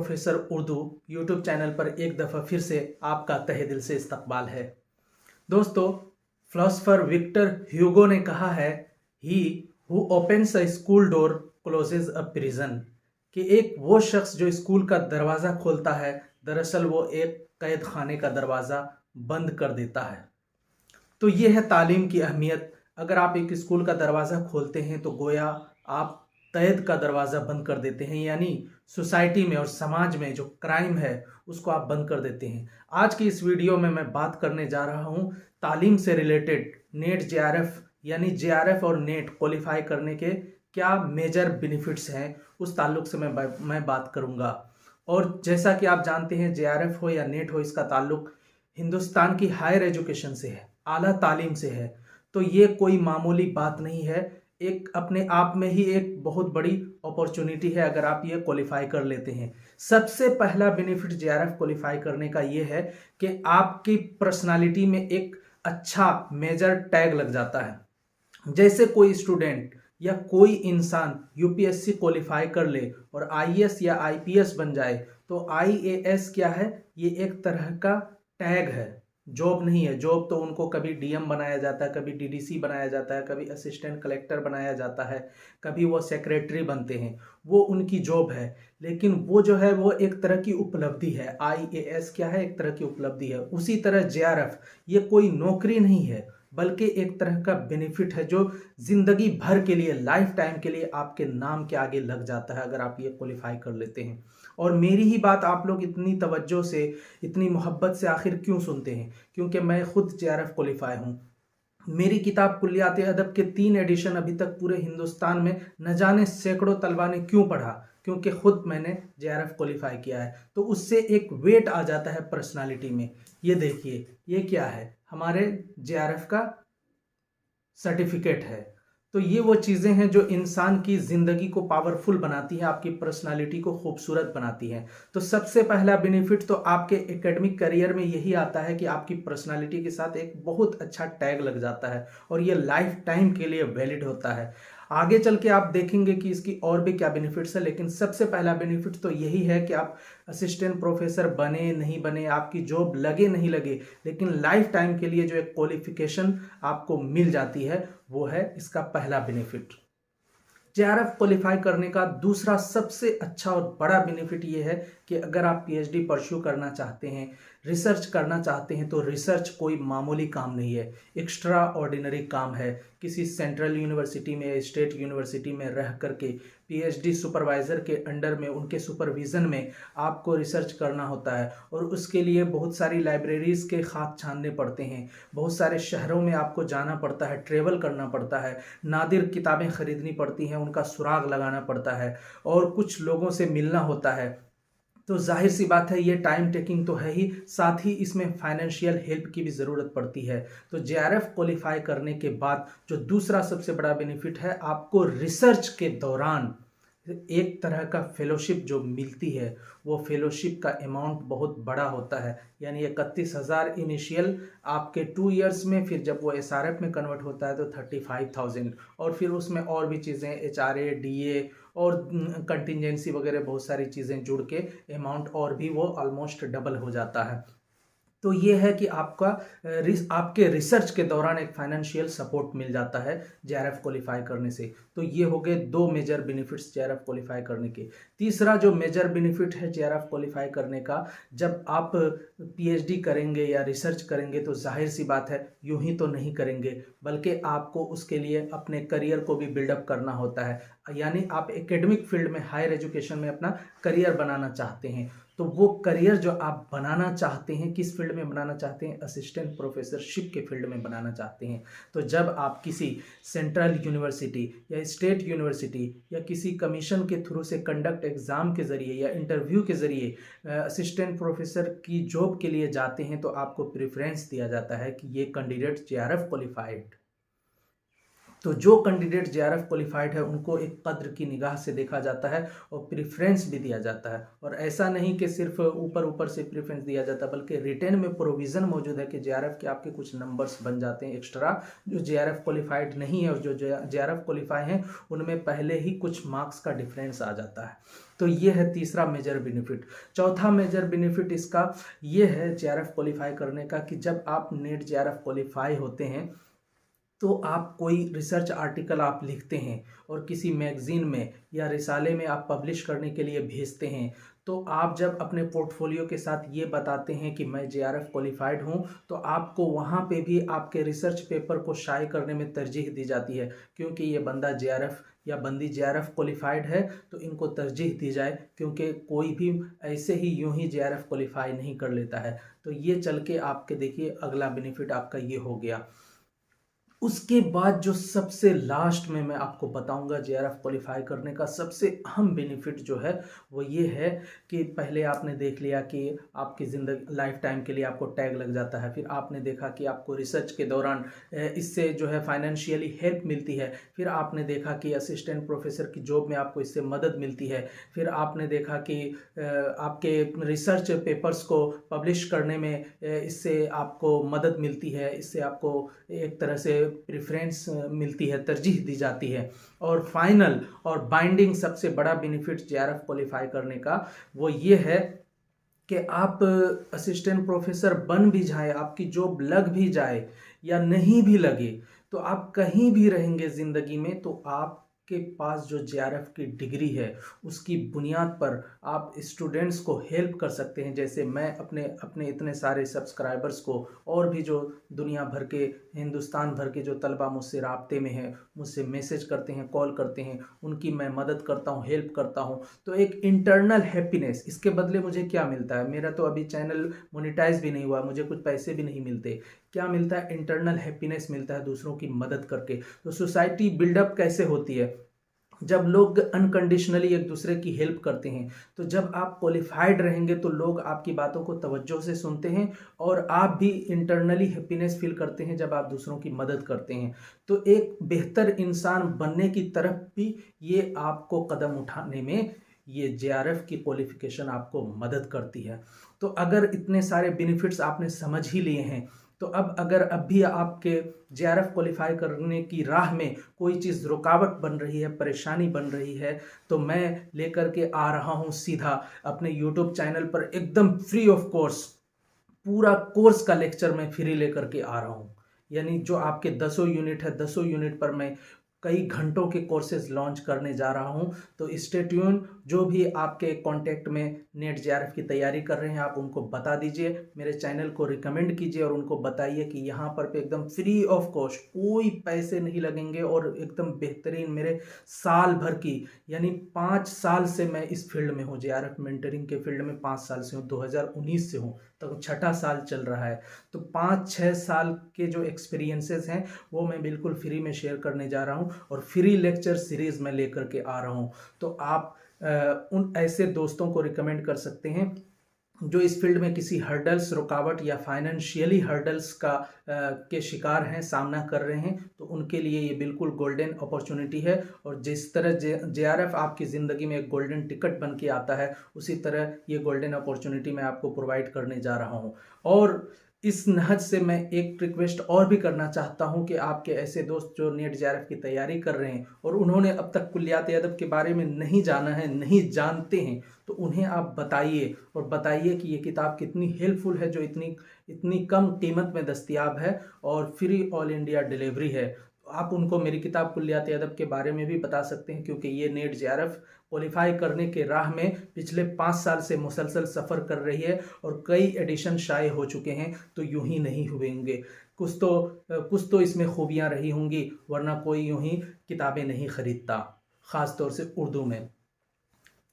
Professor Urdu YouTube channel पर एक दफ़ा फिर से आपका तहे दिल से इस्तकबाल है। दोस्तों, फिलोसोफर विक्टर ह्यूगो ने कहा है, he who opens a school door closes a prison, कि एक वो शख्स जो स्कूल का दरवाज़ा खोलता है, दरअसल वो एक कैद खाने का दरवाज़ा बंद कर देता है। तो ये है तालीम की अहमियत। अगर आप एक स्कूल का दरवाज़ा खोलते हैं तो गोया आप कैद का दरवाज़ा बंद कर देते हैं, यानी सोसाइटी में और समाज में जो क्राइम है उसको आप बंद कर देते हैं। आज की इस वीडियो में मैं बात करने जा रहा हूँ तालीम से रिलेटेड नेट जेआरएफ, यानी जेआरएफ और नेट क्वालिफाई करने के क्या मेजर बेनिफिट्स हैं, उस ताल्लुक से मैं बात करूँगा। और जैसा कि आप जानते हैं, जेआरएफ हो या नेट हो, इसका ताल्लुक हिंदुस्तान की हायर एजुकेशन से है, आला तालीम से है। तो ये कोई मामूली बात नहीं है, एक अपने आप में ही एक बहुत बड़ी अपॉर्चुनिटी है अगर आप ये क्वालिफाई कर लेते हैं। सबसे पहला बेनिफिट जेआरएफ क्वालिफाई करने का ये है कि आपकी पर्सनालिटी में एक अच्छा मेजर टैग लग जाता है। जैसे कोई स्टूडेंट या कोई इंसान यूपीएससी क्वालिफाई कर ले और आईएएस या आईपीएस बन जाए, तो आईएएस क्या है? ये एक तरह का टैग है, जॉब नहीं है। जॉब तो उनको कभी डीएम बनाया जाता है, कभी डीडीसी बनाया जाता है, कभी असिस्टेंट कलेक्टर बनाया जाता है, कभी वो सेक्रेटरी बनते हैं, वो उनकी जॉब है। लेकिन वो जो है वो एक तरह की उपलब्धि है। आईएएस क्या है? एक तरह की उपलब्धि है। उसी तरह जेआरएफ ये कोई नौकरी नहीं है, बल्कि एक तरह का बेनिफिट है जो जिंदगी भर के लिए, लाइफ टाइम के लिए आपके नाम के आगे लग जाता है अगर आप ये क्वालिफाई कर लेते हैं। और मेरी ही बात आप लोग इतनी तवज्जो से, इतनी मोहब्बत से आखिर क्यों सुनते हैं? क्योंकि मैं खुद जेआरएफ क्वालिफाई हूँ। मेरी किताब कुल्लियात अदब के 3 एडिशन अभी तक पूरे हिंदुस्तान में न जाने सैकड़ों तलबा ने क्यों पढ़ा, क्योंकि खुद मैंने जेआरएफ क्वालिफाई किया है। तो उससे एक वेट आ जाता है पर्सनालिटी में। ये देखिए, ये क्या है? हमारे जेआरएफ का सर्टिफिकेट है। तो ये वो चीज़ें हैं जो इंसान की ज़िंदगी को पावरफुल बनाती है, आपकी पर्सनालिटी को खूबसूरत बनाती हैं। तो सबसे पहला बेनिफिट तो आपके एकेडमिक करियर में यही आता है कि आपकी पर्सनालिटी के साथ एक बहुत अच्छा टैग लग जाता है और ये लाइफ टाइम के लिए वैलिड होता है। आगे चल के आप देखेंगे कि इसकी और भी क्या बेनिफिट्स है, लेकिन सबसे पहला बेनिफिट तो यही है कि आप असिस्टेंट प्रोफेसर बने नहीं बने, आपकी जॉब लगे नहीं लगे, लेकिन लाइफ टाइम के लिए जो एक क्वालिफिकेशन आपको मिल जाती है, वो है इसका पहला बेनिफिट। जेआरएफ क्वालिफाई करने का दूसरा सबसे अच्छा और बड़ा बेनिफिट ये है कि अगर आप पीएचडी परस्यू करना चाहते हैं, रिसर्च करना चाहते हैं, तो रिसर्च कोई मामूली काम नहीं है, एक्स्ट्रा ऑर्डिनरी काम है। किसी सेंट्रल यूनिवर्सिटी में, स्टेट यूनिवर्सिटी में रह करके पीएचडी सुपरवाइज़र के अंडर में, उनके सुपरविज़न में आपको रिसर्च करना होता है और उसके लिए बहुत सारी लाइब्रेरीज़ के खाक छानने पड़ते हैं, बहुत सारे शहरों में आपको जाना पड़ता है, ट्रेवल करना पड़ता है, नादिर किताबें ख़रीदनी पड़ती हैं, उनका सुराग लगाना पड़ता है और कुछ लोगों से मिलना होता है। तो जाहिर सी बात है, ये टाइम टेकिंग तो है ही, साथ ही इसमें फाइनेंशियल हेल्प की भी ज़रूरत पड़ती है। तो जेआरएफ क्वालिफाई करने के बाद जो दूसरा सबसे बड़ा बेनिफिट है, आपको रिसर्च के दौरान एक तरह का फेलोशिप जो मिलती है, वो फेलोशिप का अमाउंट बहुत बड़ा होता है। यानी 31,000 इनिशियल आपके 2 इयर्स में, फिर जब वो एसआरएफ में कन्वर्ट होता है तो 35,000, और फिर उसमें और भी चीज़ें, एचआरए, डीए और कंटिजेंसी वगैरह बहुत सारी चीज़ें जुड़ के अमाउंट और भी वो ऑलमोस्ट डबल हो जाता है। तो ये है कि आपके रिसर्च के दौरान एक फाइनेंशियल सपोर्ट मिल जाता है जेआरएफ क्वालिफाई करने से। तो ये हो गए 2 मेजर बेनिफिट्स जेआरएफ क्वालिफाई करने के। तीसरा जो मेजर बेनिफिट है जेआरएफ क्वालिफाई करने का, जब आप पीएचडी करेंगे या रिसर्च करेंगे तो जाहिर सी बात है, यूं ही तो नहीं करेंगे, बल्कि आपको उसके लिए अपने करियर को भी बिल्डअप करना होता है। यानी आप एकेडमिक फील्ड में, हायर एजुकेशन में अपना करियर बनाना चाहते हैं, तो वो करियर जो आप बनाना चाहते हैं, किस फील्ड में बनाना चाहते हैं? असिस्टेंट प्रोफेसरशिप के फील्ड में बनाना चाहते हैं। तो जब आप किसी सेंट्रल यूनिवर्सिटी या स्टेट यूनिवर्सिटी या किसी कमीशन के थ्रू से कंडक्ट एग्ज़ाम के ज़रिए या इंटरव्यू के ज़रिए असिस्टेंट प्रोफेसर की जॉब के लिए जाते हैं, तो आपको प्रेफरेंस दिया जाता है कि ये कैंडिडेट जेआरएफ क्वालिफाइड तो जो कैंडिडेट जेआरएफ क्वालिफाइड है उनको एक कद्र की निगाह से देखा जाता है और प्रेफरेंस भी दिया जाता है। और ऐसा नहीं कि सिर्फ ऊपर ऊपर से प्रेफरेंस दिया जाता है, बल्कि रिटेन में प्रोविज़न मौजूद है कि जेआरएफ के आपके कुछ नंबर्स बन जाते हैं एक्स्ट्रा, जो जेआरएफ क्वालिफाइड नहीं है और जो जेआरएफ क्वालिफाई हैं उनमें पहले ही कुछ मार्क्स का डिफरेंस आ जाता है। तो ये है तीसरा मेजर बेनिफिट। चौथा मेजर बेनिफिट इसका ये है जेआरएफ क्वालिफाई करने का कि जब आप नेट जेआरएफ क्वालिफाई होते हैं तो आप कोई रिसर्च आर्टिकल आप लिखते हैं और किसी मैगजीन में या रिसाले में आप पब्लिश करने के लिए भेजते हैं, तो आप जब अपने पोर्टफोलियो के साथ ये बताते हैं कि मैं जेआरएफ क्वालिफाइड हूँ, तो आपको वहाँ पे भी आपके रिसर्च पेपर को शाये करने में तरजीह दी जाती है, क्योंकि ये बंदा जेआरएफ या बंदी जेआरएफ क्वालिफाइड है तो इनको तरजीह दी जाए, क्योंकि कोई भी ऐसे ही यूं ही जेआरएफ क्वालिफाई नहीं कर लेता है। तो ये चल के आपके देखिए अगला बेनिफिट आपका ये हो गया। उसके बाद जो सबसे लास्ट में मैं आपको बताऊंगा जेआरएफ क्वालिफाई करने का सबसे अहम बेनिफिट जो है वो ये है कि पहले आपने देख लिया कि आपकी ज़िंदगी लाइफ टाइम के लिए आपको टैग लग जाता है, फिर आपने देखा कि आपको रिसर्च के दौरान इससे जो है फाइनेंशियली हेल्प मिलती है, फिर आपने देखा कि असिस्टेंट प्रोफेसर की जॉब में आपको इससे मदद मिलती है, फिर आपने देखा कि आपके रिसर्च पेपर्स को पब्लिश करने में इससे आपको मदद मिलती है, इससे आपको एक तरह से प्रेफरेंस मिलती है, तरजीह दी जाती है। और फाइनल और बाइंडिंग सबसे बड़ा बेनिफिट जेआरएफ क्वालिफाई करने का वो ये है कि आप असिस्टेंट प्रोफेसर बन भी जाए, आपकी जॉब लग भी जाए या नहीं भी लगे, तो आप कहीं भी रहेंगे ज़िंदगी में तो आप के पास जो जेआरएफ की डिग्री है उसकी बुनियाद पर आप स्टूडेंट्स को हेल्प कर सकते हैं। जैसे मैं अपने अपने इतने सारे सब्सक्राइबर्स को और भी जो दुनिया भर के हिंदुस्तान भर के जो तलबा मुझसे राब्ते में हैं, मुझसे मैसेज करते हैं, कॉल करते हैं, उनकी मैं मदद करता हूं, हेल्प करता हूं, तो एक इंटरनल हैप्पीनेस। इसके बदले मुझे क्या मिलता है? मेरा तो अभी चैनल मोनेटाइज भी नहीं हुआ, मुझे कुछ पैसे भी नहीं मिलते। क्या मिलता है? इंटरनल हैप्पीनेस मिलता है दूसरों की मदद करके। तो सोसाइटी बिल्डअप कैसे होती है? जब लोग अनकंडीशनली एक दूसरे की हेल्प करते हैं। तो जब आप क्वालिफाइड रहेंगे तो लोग आपकी बातों को तवज्जो से सुनते हैं और आप भी इंटरनली हैप्पीनेस फील करते हैं जब आप दूसरों की मदद करते हैं। तो एक बेहतर इंसान बनने की तरफ भी ये आपको कदम उठाने में ये जेआरएफ की क्वालिफिकेशन आपको मदद करती है। तो अगर इतने सारे बेनिफिट्स आपने समझ ही लिए हैं, तो अब अगर अब भी आपके जेआरएफ क्वालिफाई करने की राह में कोई चीज़ रुकावट बन रही है, परेशानी बन रही है, तो मैं लेकर के आ रहा हूँ सीधा अपने यूट्यूब चैनल पर एकदम फ्री ऑफ कोर्स, पूरा कोर्स का लेक्चर मैं फ्री लेकर के आ रहा हूँ। यानी जो आपके 10 यूनिट है, 10 यूनिट पर मैं कई घंटों के कोर्सेज लॉन्च करने जा रहा हूं। तो स्टे ट्यून। जो भी आपके कांटेक्ट में नेट जेआरएफ की तैयारी कर रहे हैं आप उनको बता दीजिए, मेरे चैनल को रिकमेंड कीजिए और उनको बताइए कि यहाँ पर पे एकदम फ्री ऑफ कॉस्ट, कोई पैसे नहीं लगेंगे और एकदम बेहतरीन मेरे साल भर की, यानी 5 साल से मैं इस फील्ड में हूँ, जेआरएफ मेंटरिंग के फील्ड में 5 साल से हूँ, 2019 से हूँ, तो 6ठा साल चल रहा है। तो 5-6 साल के जो एक्सपीरियंसेस हैं वो मैं बिल्कुल फ्री में शेयर करने जा रहा हूँ और फ्री लेक्चर सीरीज में लेकर के आ रहा हूँ। तो आप उन ऐसे दोस्तों को रिकमेंड कर सकते हैं जो इस फील्ड में किसी हर्डल्स, रुकावट या फाइनेंशियली हर्डल्स का के शिकार हैं, सामना कर रहे हैं, तो उनके लिए ये बिल्कुल गोल्डन अपॉर्चुनिटी है। और जिस तरह जेआरएफ आपकी ज़िंदगी में एक गोल्डन टिकट बन के आता है, उसी तरह ये गोल्डन अपॉर्चुनिटी मैं आपको प्रोवाइड करने जा रहा हूँ। और इस नहज से मैं एक रिक्वेस्ट और भी करना चाहता हूं कि आपके ऐसे दोस्त जो नेट जेआरएफ की तैयारी कर रहे हैं और उन्होंने अब तक कुल्लियात अदब के बारे में नहीं जाना है, नहीं जानते हैं, तो उन्हें आप बताइए और बताइए कि ये किताब कितनी हेल्पफुल है, जो इतनी इतनी कम कीमत में दस्तयाब है और फ्री ऑल इंडिया डिलीवरी है। तो आप उनको मेरी किताब कुल्लियात अदब के बारे में भी बता सकते हैं, क्योंकि ये नेट जेआरएफ क्वालिफाई करने के राह में पिछले 5 साल से मुसलसल सफ़र कर रही है और कई एडिशन शाये हो चुके हैं। तो यूं ही नहीं हुएंगे, कुछ तो इसमें खूबियां रही होंगी, वरना कोई यूं ही किताबें नहीं खरीदता, ख़ास तौर से उर्दू में।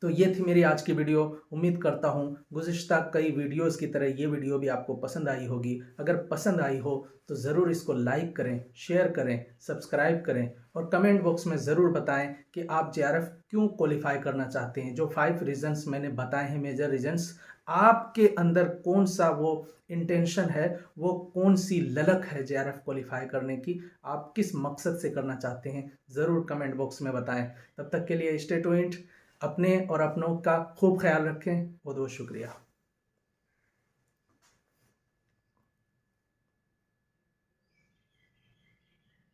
तो ये थी मेरी आज की वीडियो। उम्मीद करता हूँ गुज़िश्ता कई वीडियोस की तरह ये वीडियो भी आपको पसंद आई होगी। अगर पसंद आई हो तो ज़रूर इसको लाइक करें, शेयर करें, सब्सक्राइब करें और कमेंट बॉक्स में ज़रूर बताएं कि आप जेआरएफ क्यों क्वालिफाई करना चाहते हैं। जो 5 रीजंस मैंने बताए हैं, मेजर रीजंस, आपके अंदर कौन सा वो इंटेंशन है, वो कौन सी ललक है जेआरएफ क्वालिफाई करने की, आप किस मकसद से करना चाहते हैं, ज़रूर कमेंट बॉक्स में बताएं। तब तक के लिए स्टे ट्यून्ड, अपने और अपनों का खूब ख्याल रखें। बहुत बहुत शुक्रिया।